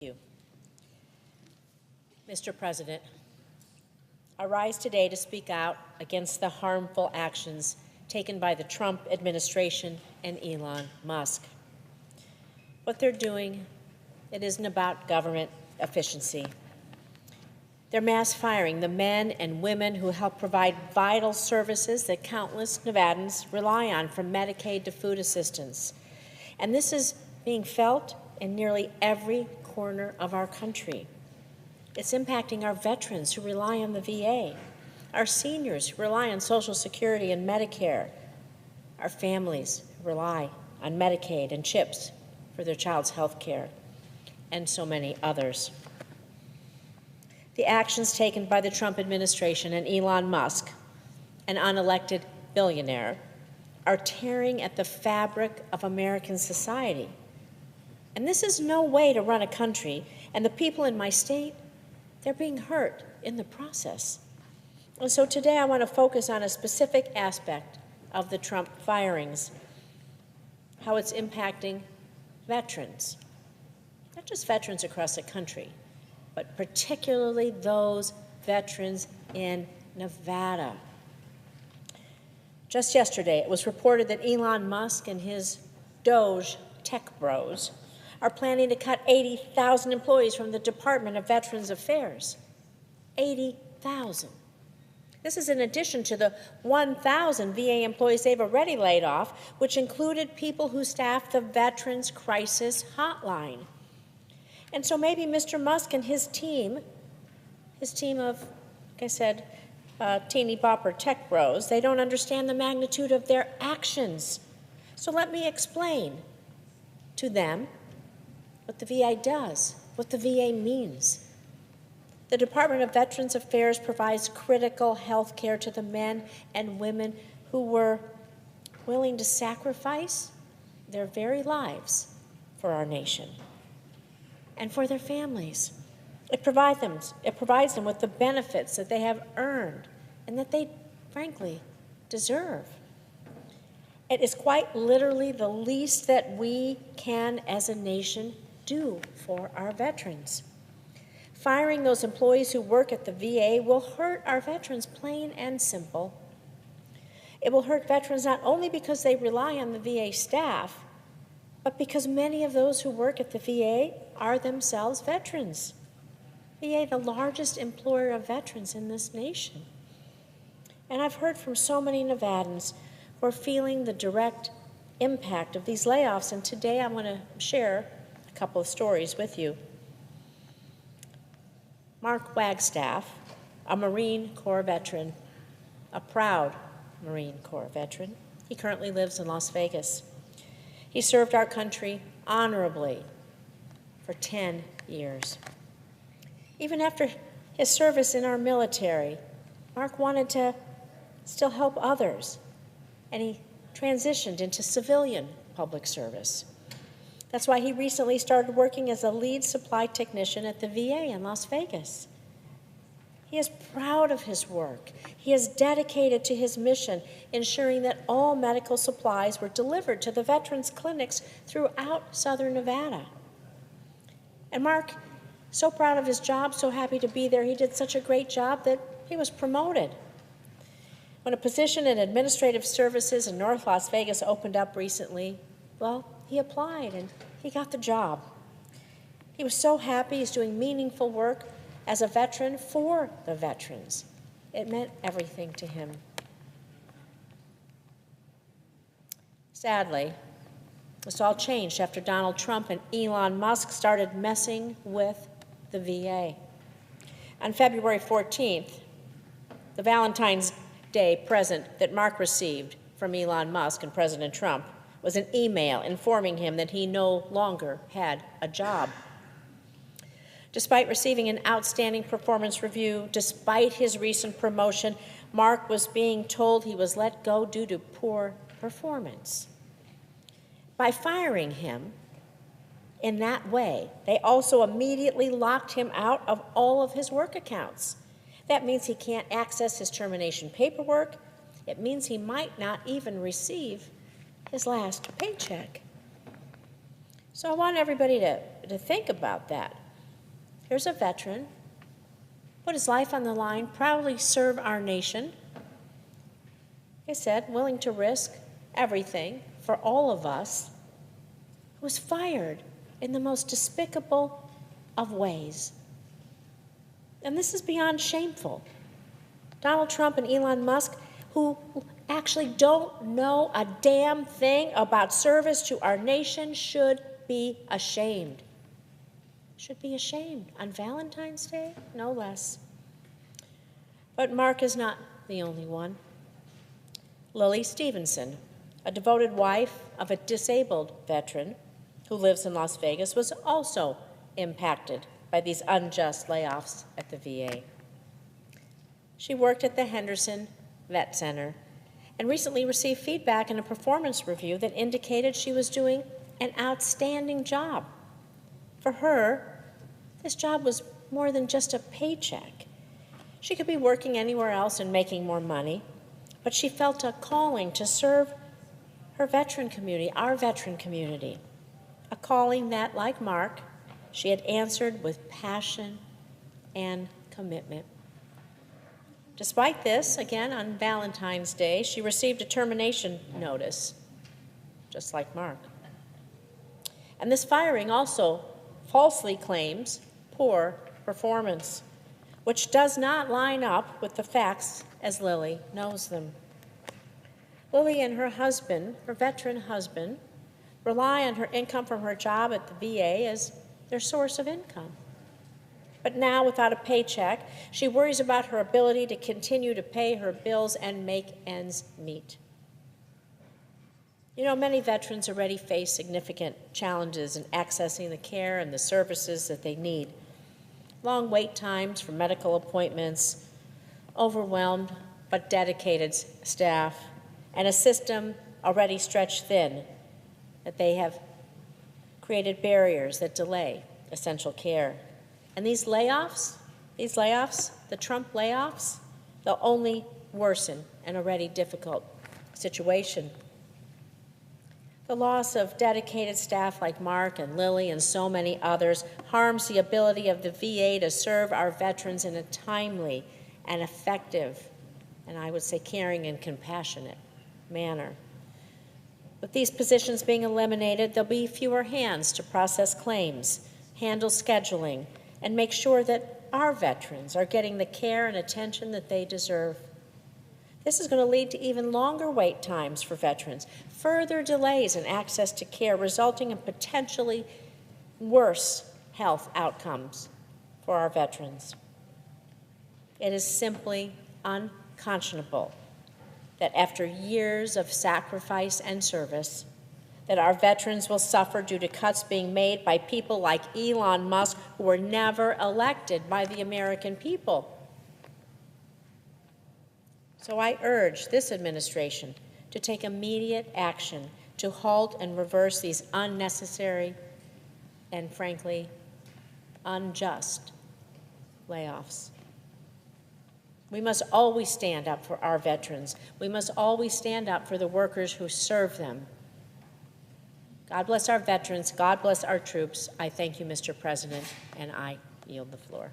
you. Mr. President, I rise today to speak out against the harmful actions taken by the Trump administration and Elon Musk. What they're doing, it isn't about government efficiency. They're mass firing the men and women who help provide vital services that countless Nevadans rely on, from Medicaid to food assistance. And this is being felt in nearly every corner of our country. It's impacting our veterans who rely on the VA, our seniors who rely on Social Security and Medicare, our families who rely on Medicaid and CHIPS for their child's health care, and so many others. The actions taken by the Trump administration and Elon Musk, an unelected billionaire, are tearing at the fabric of American society. And this is no way to run a country, and the people in my state, they're being hurt in the process. And so today I want to focus on a specific aspect of the Trump firings, how it's impacting veterans, not just veterans across the country, but particularly those veterans in Nevada. Just yesterday, it was reported that Elon Musk and his DOGE tech bros are planning to cut 80,000 employees from the Department of Veterans Affairs. 80,000. This is in addition to the 1,000 VA employees they've already laid off, which included people who staff the Veterans Crisis Hotline. And so maybe Mr. Musk and his team of, like I said, teeny bopper tech bros, they don't understand the magnitude of their actions. So let me explain to them what the VA does, what the VA means. The Department of Veterans Affairs provides critical health care to the men and women who were willing to sacrifice their very lives for our nation and for their families. It provides them with the benefits that they have earned and that they, frankly, deserve. It is quite literally the least that we can, as a nation, do for our veterans. Firing those employees who work at the VA will hurt our veterans, plain and simple. It will hurt veterans not only because they rely on the VA staff, but because many of those who work at the VA are themselves veterans. VA, the largest employer of veterans in this nation. And I've heard from so many Nevadans who are feeling the direct impact of these layoffs, and today I want to share a couple of stories with you. Mark Wagstaff, a Marine Corps veteran, a proud Marine Corps veteran. He currently lives in Las Vegas. He served our country honorably for 10 years. Even after his service in our military, Mark wanted to still help others, and he transitioned into civilian public service. That's why he recently started working as a lead supply technician at the VA in Las Vegas. He is proud of his work. He is dedicated to his mission, ensuring that all medical supplies were delivered to the veterans' clinics throughout southern Nevada. And Mark, so proud of his job, so happy to be there, he did such a great job that he was promoted. When a position in administrative services in North Las Vegas opened up recently, well, he applied and he got the job. He was so happy. He's doing meaningful work as a veteran for the veterans. It meant everything to him. Sadly, this all changed after Donald Trump and Elon Musk started messing with the VA. On February 14th, the Valentine's Day present that Mark received from Elon Musk and President Trump was an email informing him that he no longer had a job. Despite receiving an outstanding performance review, despite his recent promotion, Mark was being told he was let go due to poor performance. By firing him in that way, they also immediately locked him out of all of his work accounts. That means he can't access his termination paperwork. It means he might not even receive his last paycheck. So I want everybody to think about that. Here's a veteran, put his life on the line, proudly serve our nation. Like I said, willing to risk everything for all of us, who was fired in the most despicable of ways. And this is beyond shameful. Donald Trump and Elon Musk, who actually don't know a damn thing about service to our nation, should be ashamed. Should be ashamed on Valentine's Day, no less. But Mark is not the only one. Lily Stevenson, a devoted wife of a disabled veteran who lives in Las Vegas, was also impacted by these unjust layoffs at the VA. She worked at the Henderson Vet Center and recently received feedback in a performance review that indicated she was doing an outstanding job. For her, this job was more than just a paycheck. She could be working anywhere else and making more money, but she felt a calling to serve her veteran community, our veteran community, a calling that, like Mark, she had answered with passion and commitment. Despite this, again, on Valentine's Day, she received a termination notice, just like Mark. And this firing also falsely claims poor performance, which does not line up with the facts as Lily knows them. Lily and her husband, her veteran husband, rely on her income from her job at the VA as their source of income. But now, without a paycheck, she worries about her ability to continue to pay her bills and make ends meet. You know, many veterans already face significant challenges in accessing the care and the services that they need. Long wait times for medical appointments, overwhelmed but dedicated staff, and a system already stretched thin that they have created barriers that delay essential care. And these layoffs, the Trump layoffs, they'll only worsen an already difficult situation. The loss of dedicated staff like Mark and Lily and so many others harms the ability of the VA to serve our veterans in a timely and effective, and I would say caring and compassionate manner. With these positions being eliminated, there'll be fewer hands to process claims, handle scheduling, and make sure that our veterans are getting the care and attention that they deserve. This is going to lead to even longer wait times for veterans, further delays in access to care, resulting in potentially worse health outcomes for our veterans. It is simply unconscionable that after years of sacrifice and service, that our veterans will suffer due to cuts being made by people like Elon Musk, who were never elected by the American people. So I urge this administration to take immediate action to halt and reverse these unnecessary and, frankly, unjust layoffs. We must always stand up for our veterans. We must always stand up for the workers who serve them. God bless our veterans. God bless our troops. I thank you, Mr. President, and I yield the floor.